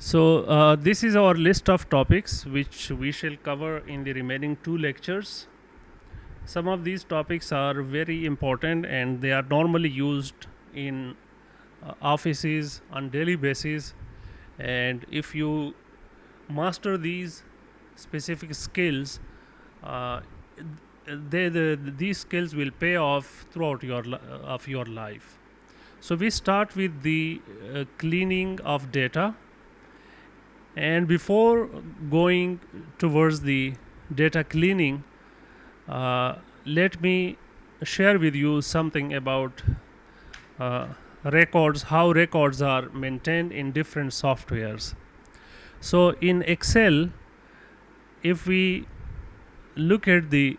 This is our list of topics which we shall cover in the remaining two lectures. Some of these topics are very important and they are normally used in offices on daily basis, and if you master these specific skills, uh, these skills will pay off throughout your life. So we start with the cleaning of data. And before going towards the data cleaning, let me share with you something about records, how records are maintained in different softwares. So in Excel, if we look at the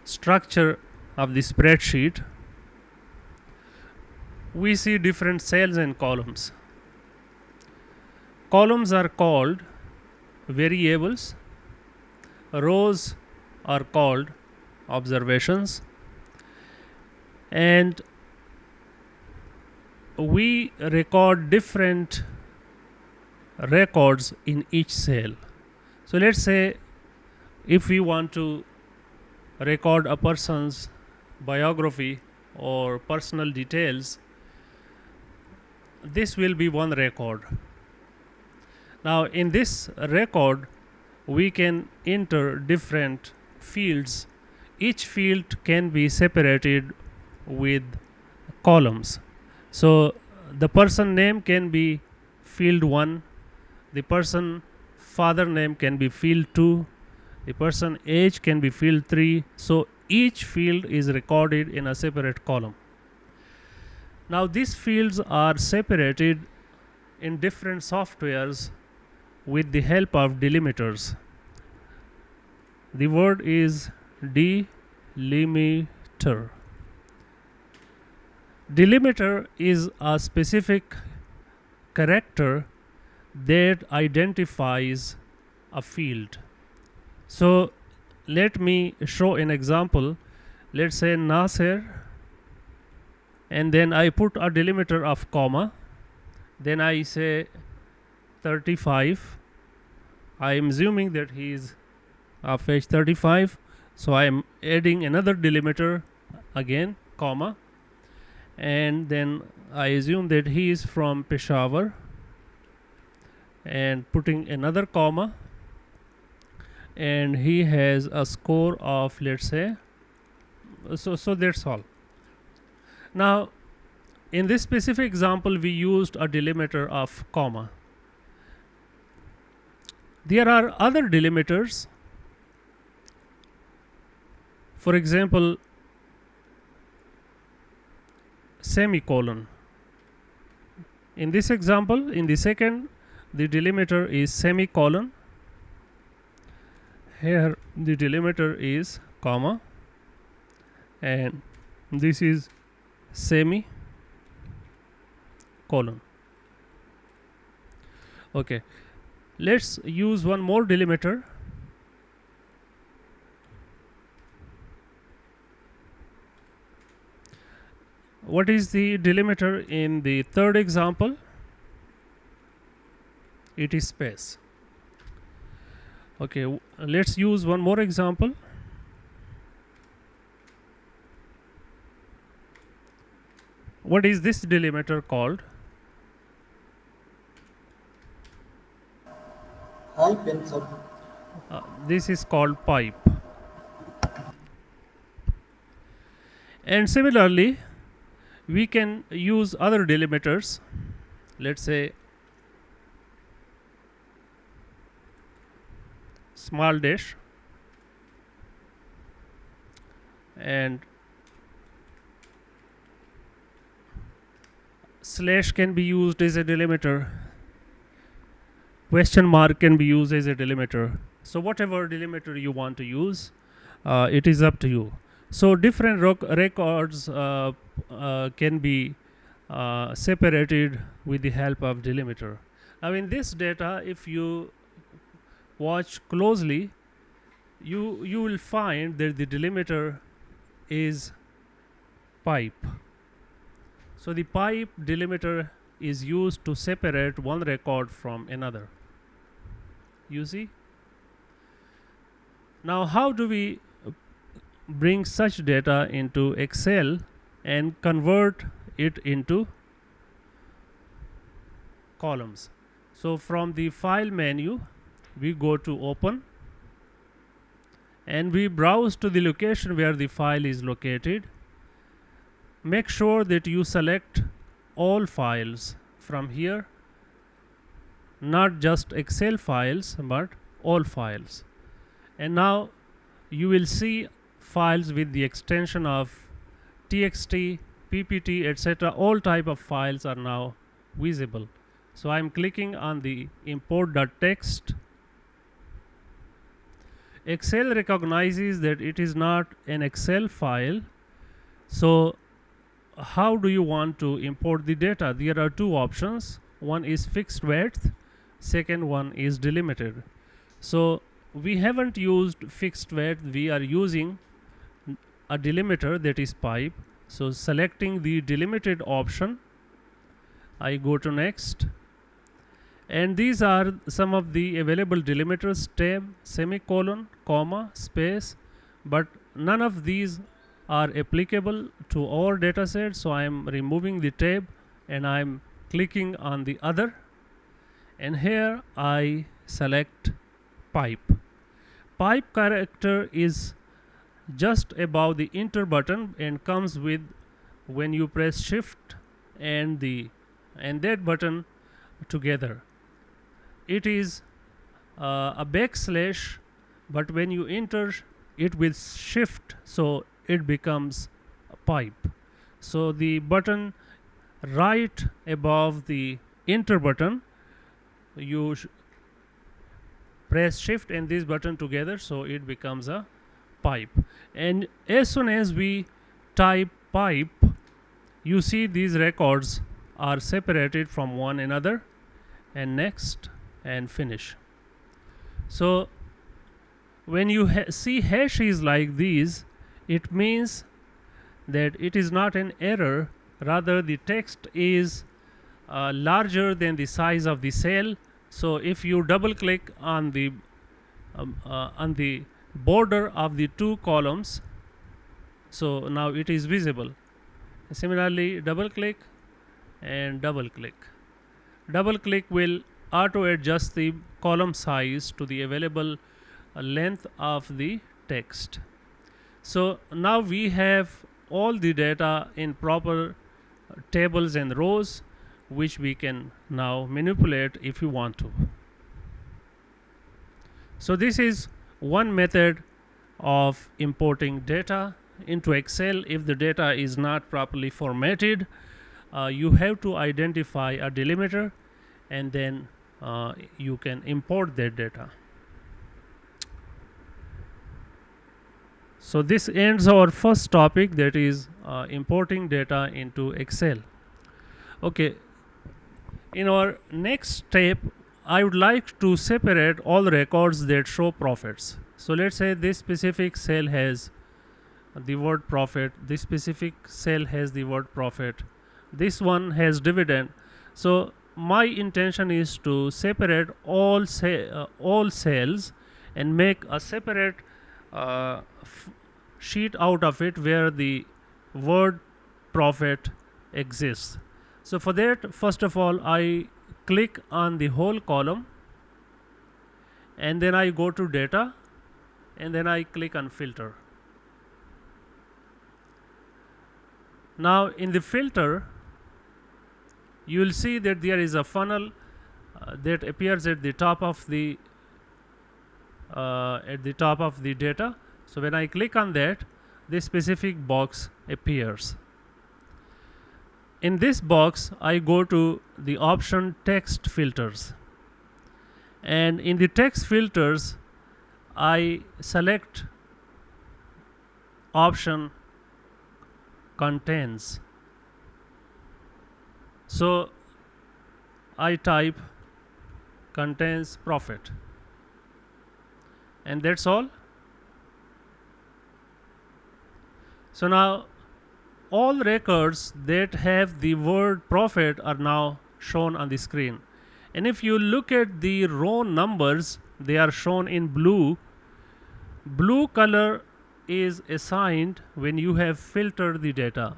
structure of the spreadsheet, we see different cells and columns. Columns are called variables, rows are called observations, and we record different records in each cell. So let's say if we want to record a person's biography or personal details, this will be one record. Now in this record we can enter different fields. Each field can be separated with columns. So the person name can be field 1, the person father name can be field 2, the person age can be field 3. So each field is recorded in a separate column. Now these fields are separated in different softwares with the help of delimiters. The word is delimiter. Delimiter is a specific character that identifies a field. So let me show an example. Let's say Nasser, and then I put a delimiter of comma, then I say 35. I am assuming that he is of age 35, so I am adding another delimiter again, comma, and then I assume that he is from Peshawar and putting another comma, and he has a score of, let's say, so that's all. Now in this specific example we used a delimiter of comma. There are other delimiters. For example, semicolon. In this example, in the second, the delimiter is semicolon. Here the delimiter is comma, and this is semicolon. Okay, let's use one more delimiter. What is the delimiter in the third example? It is space. Okay, let's use one more example. What is this delimiter called? Hyphen. This is called pipe. And similarly, we can use other delimiters. Let's say small dash, and slash can be used as a delimiter. Question mark can be used as a delimiter. So whatever delimiter you want to use, it is up to you. So different records can be separated with the help of delimiter. Now in this data, if you watch closely, you will find that the delimiter is pipe. So the pipe delimiter is used to separate one record from another. You see? Now, how do we bring such data into Excel and convert it into columns? So from the file menu, we go to open and we browse to the location where the file is located. Make sure that you select all files from here, not just Excel files but all files. And now you will see files with the extension of txt, ppt, etc. All type of files are now visible. So I am clicking on the import.txt. Excel recognizes that it is not an Excel file. So how do you want to import the data? There are two options. One is fixed width, second one is delimited. So we haven't used fixed width, we are using a delimiter, that is pipe. So selecting the delimited option, I go to next, and these are some of the available delimiters: tab, semicolon, comma, space, but none of these are applicable to our data set. So I am removing the tab and I am clicking on the other, and here I select pipe. Pipe character is just above the enter button and comes with when you press shift and that button together. It is a backslash, but when you enter it with shift, so it becomes a pipe. So the button right above the enter button, you press shift and this button together, so it becomes a pipe. And as soon as we type pipe, you see these records are separated from one another, and next and finish. So when you see hashes like these, it means that it is not an error, rather the text is larger than the size of the cell. So if you double click on the border of the two columns, so now it is visible. Similarly, double click and double click. Double click will auto adjust the column size to the available length of the text. So now we have all the data in proper tables and rows, which we can now manipulate if you want to. So this is one method of importing data into Excel. If the data is not properly formatted, you have to identify a delimiter, and then you can import that data. So this ends our first topic, that is importing data into Excel. Okay, in our next step, I would like to separate all records that show profits. So let's say this specific cell has the word profit, this specific cell has the word profit, this one has dividend. So my intention is to separate all cells and make a separate sheet out of it where the word profit exists. So for that, first of all, I click on the whole column, and then I go to data, and then I click on filter. Now in the filter, you will see that there is a funnel that appears at the top of the data. So when I click on that, this specific box appears. In this box, I go to the option text filters, and in the text filters, I select option contains. So I type contains profit, and that's all. So now all records that have the word profit are now shown on the screen. And if you look at the row numbers, they are shown in blue. Blue color is assigned when you have filtered the data.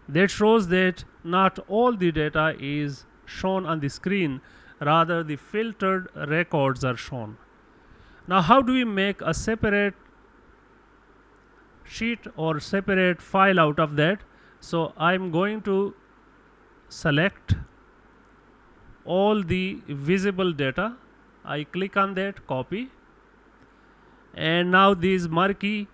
That shows that not all the data is shown on the screen, rather the filtered records are shown. Now how do we make a separate sheet or separate file out of that? So I'm going to select all the visible data. I click on that, copy, and now these murky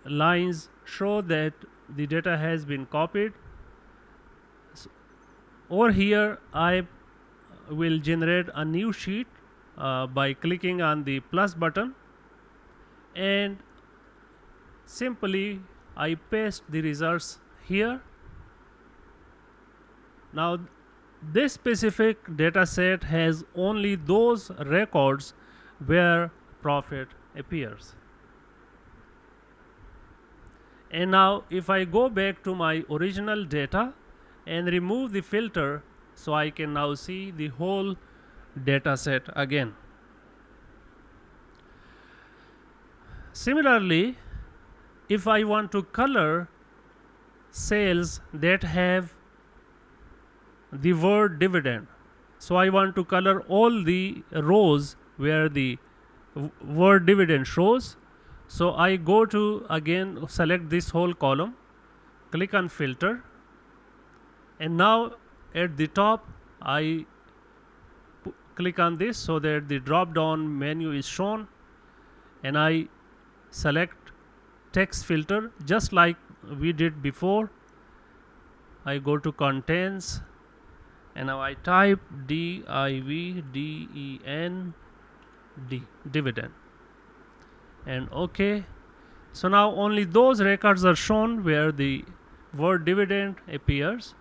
lines show that the data has been copied. So over here I will generate a new sheet by clicking on the plus button, and simply I paste the results here. Now this specific data set has only those records where profit appears. And now if I go back to my original data and remove the filter, so I can now see the whole data set again. Similarly, if I want to color cells that have the word dividend, so I want to color all the rows where the word dividend shows. So I go to again select this whole column, click on filter, and now at the top I click on this so that the drop down menu is shown, and I select text filter just like we did before. I go to contents, and now I type DIVDEND, dividend, and OK. So now only those records are shown where the word dividend appears.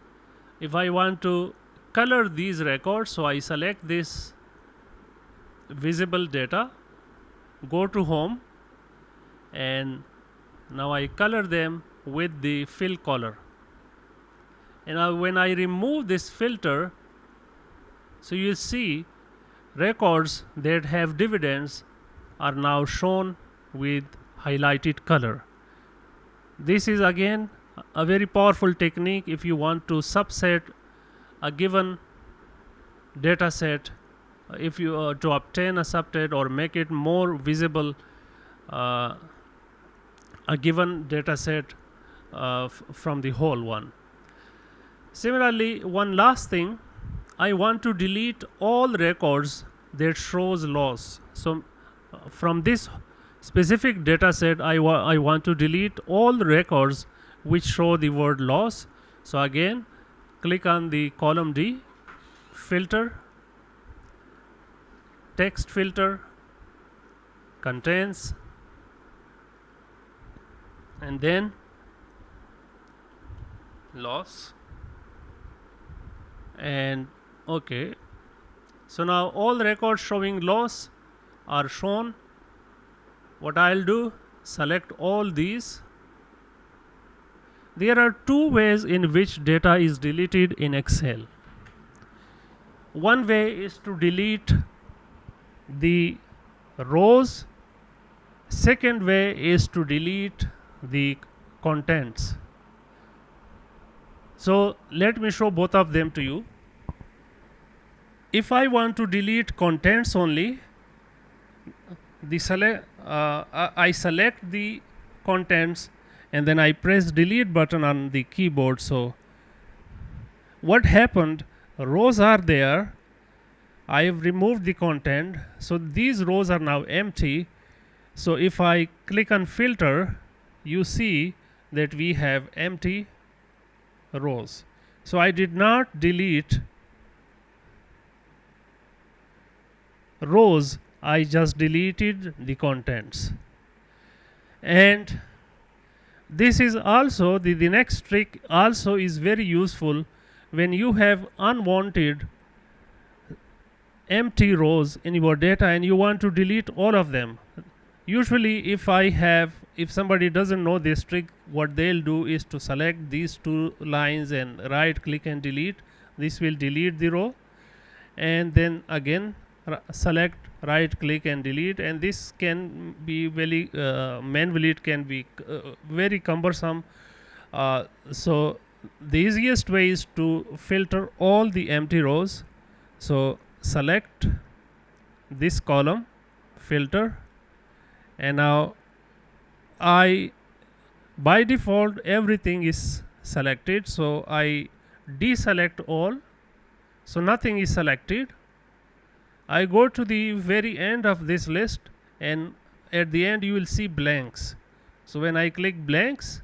If I want to color these records, so I select this visible data, go to home, and now I color them with the fill color. And now when I remove this filter, so you see records that have dividends are now shown with highlighted color. This is again a very powerful technique if you want to subset a given data set, if you to obtain a subset or make it more visible a given data set from the whole one. Similarly, one last thing, I want to delete all records that shows loss. So from this specific data set, I want to delete all records which show the word loss. So again, click on the column D, filter, text filter, contents, and then loss, and OK. So now all records showing loss are shown. What I'll do, select all these. There are two ways in which data is deleted in Excel. One way is to delete the rows. Second way is to delete the contents. So let me show both of them to you. If I want to delete contents only, I select the contents and then I press delete button on the keyboard. So what happened, rows are there, I have removed the content, so these rows are now empty. So if I click on filter, you see that we have empty rows. So I did not delete rows, I just deleted the contents. And this is also the next trick also is very useful when you have unwanted empty rows in your data and you want to delete all of them. Usually if somebody doesn't know this trick, what they'll do is to select these two lines and right click and delete. this will delete the row, and then again select, right click and delete, and this can be very manually, it can be very cumbersome. So the easiest way is to filter all the empty rows. So select this column, filter, and now by default everything is selected, so I deselect all, so nothing is selected. I go to the very end of this list, and at the end you will see blanks. So when I click blanks,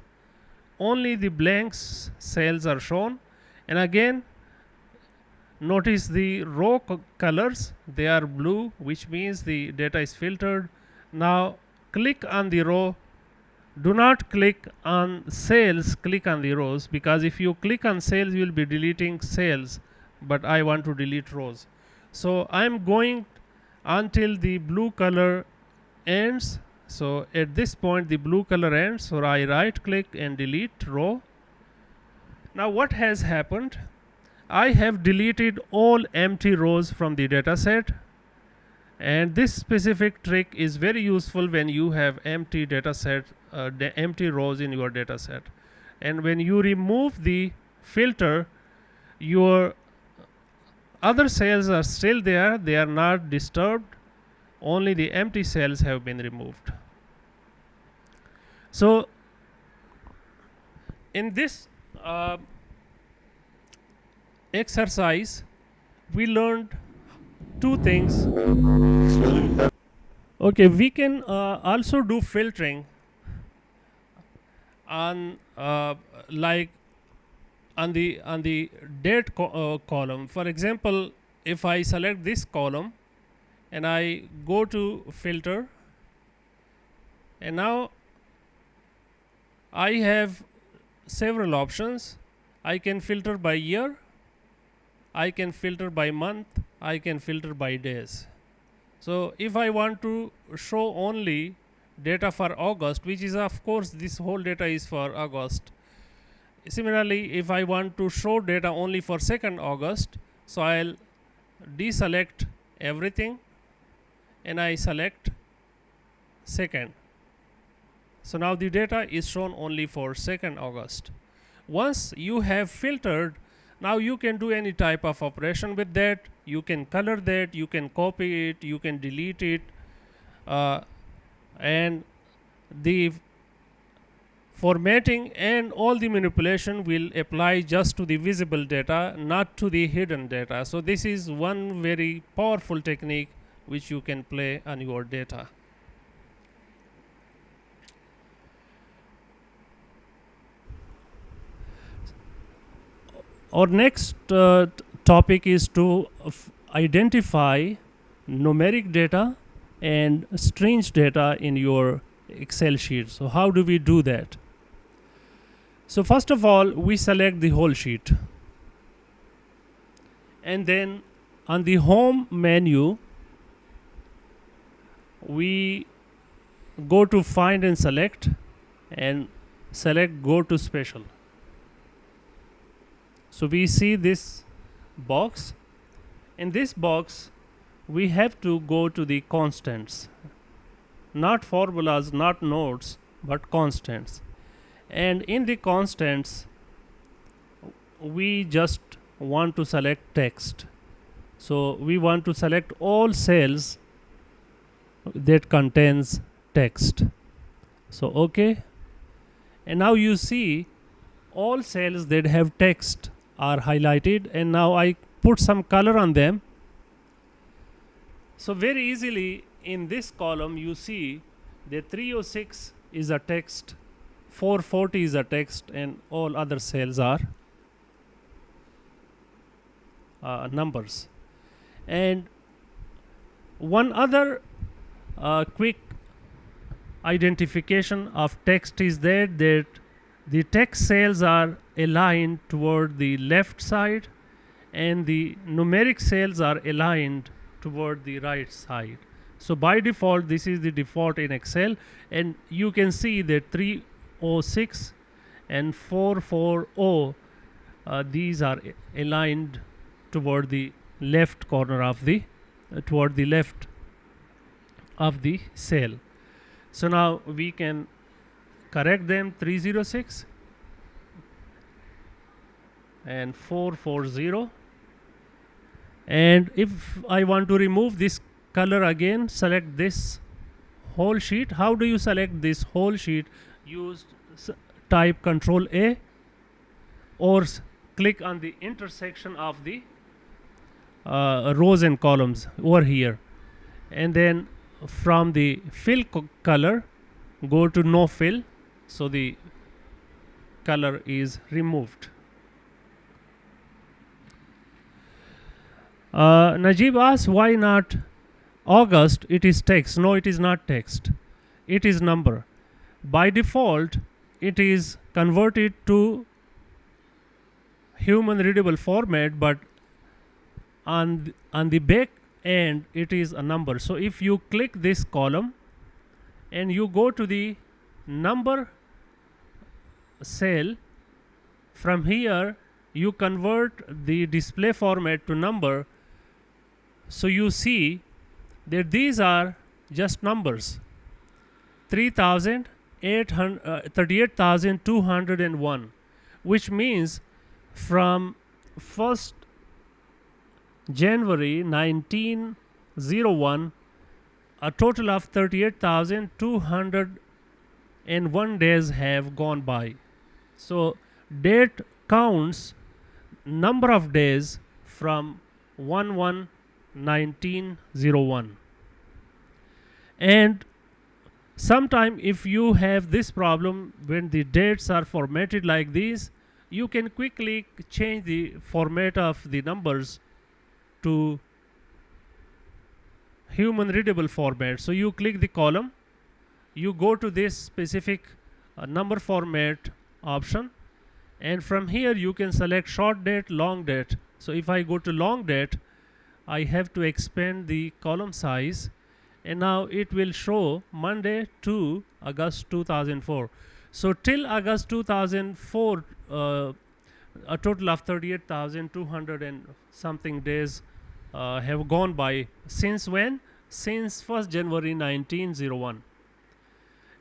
only the blanks cells are shown, and again notice the row colors, they are blue, which means the data is filtered. Now click on the row, do not click on cells, click on the rows, because if you click on cells you will be deleting cells, but I want to delete rows. So I am going until the blue color ends. So at this point the blue color ends, so I right click and delete row. Now what has happened, I have deleted all empty rows from the data set, and this specific trick is very useful when you have empty data set, empty rows in your data set. And when you remove the filter, your other cells are still there, they are not disturbed, only the empty cells have been removed. So in this exercise we learned two things. Okay, we can also do filtering on like on the date column. For example, if I select this column and I go to filter, and now I have several options. I can filter by year, I can filter by month, I can filter by days. So if I want to show only data for August, which is of course this whole data is for August. Similarly, if I want to show data only for 2nd August, so I'll deselect everything and I select 2nd. So now the data is shown only for 2nd August. Once you have filtered, now you can do any type of operation with that. You can color that, you can copy it, you can delete it, and the formatting and all the manipulation will apply just to the visible data, not to the hidden data. So this is one very powerful technique which you can play on your data. Our next topic is to identify numeric data and strange data in your Excel sheet. So how do we do that? So first of all, we select the whole sheet, and then on the home menu we go to find and select, and select go to special. So we see this box. In this box we have to go to the constants, not formulas, not nodes, but constants. And in the constants we just want to select text. So we want to select all cells that contains text. So okay, and now you see all cells that have text are highlighted, and now I put some color on them. So very easily in this column you see that 306 is a text, 440 is a text, and all other cells are numbers. And one other quick identification of text is that the text cells are aligned toward the left side and the numeric cells are aligned toward the right side. So by default this is the default in Excel, and you can see that 306 and 440 these are aligned toward the left corner of the toward the left of the cell. So now we can correct them. 306 and 440, and if I want to remove this color again, select this whole sheet. How do you select this whole sheet? Use type Control A, or click on the intersection of the rows and columns over here, and then from the fill color go to no fill, so the color is removed. Najib asks, why not August? It is text. No, it is not text. It is number. By default, it is converted to human readable format, but on the back end it is a number. So if you click this column and you go to the number cell, from here you convert the display format to number. So you see that these are just numbers. 38,201, which means from 1st January 1901, a total of 38,201 days have gone by. So date counts number of days from 1/1/1901. And sometime if you have this problem when the dates are formatted like these, you can quickly change the format of the numbers to human readable format. So you click the column, you go to this specific number format option, and from here you can select short date, long date. So if I go to long date, I have to expand the column size, and now it will show Monday to August 2004. So till August 2004, a total of 38,200 and something days have gone by. Since when? Since 1st January 1901.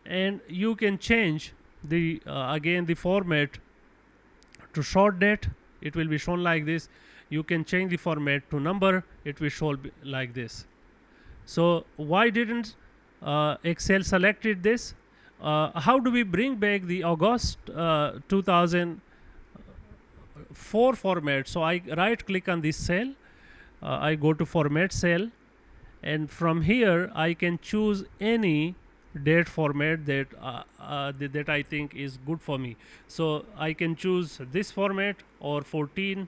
And you can change the again the format to short date. It will be shown like this. You can change the format to number. It will show like this. So why didn't Excel selected this? How do we bring back the August 2004 format? So I right click on this cell, I go to format cell, and from here I can choose any date format that that I think is good for me. So I can choose this format or 14,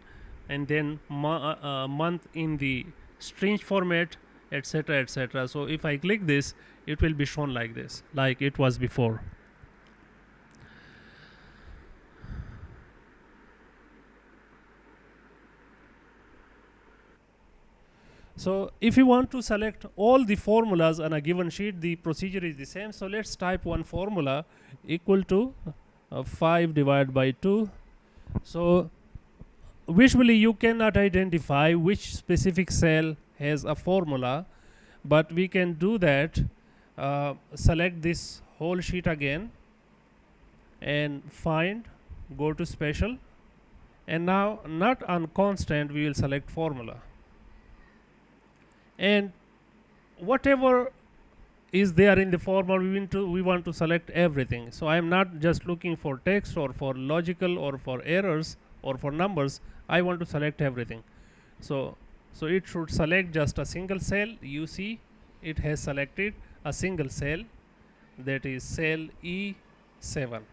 and then month in the string format, etc., etc. So if I click this, it will be shown like this, like it was before. So if you want to select all the formulas on a given sheet, the procedure is the same. So let's type one formula equal to 5 divided by 2. So visually you cannot identify which specific cell has a formula, but we can do that. Select this whole sheet again and find, go to special, and now not on constant, we will select formula, and whatever is there in the formula, we want to select everything. So I am not just looking for text or for logical or for errors or for numbers. I want to select everything. So it should select just a single cell. You see it has selected a single cell, that is cell E7.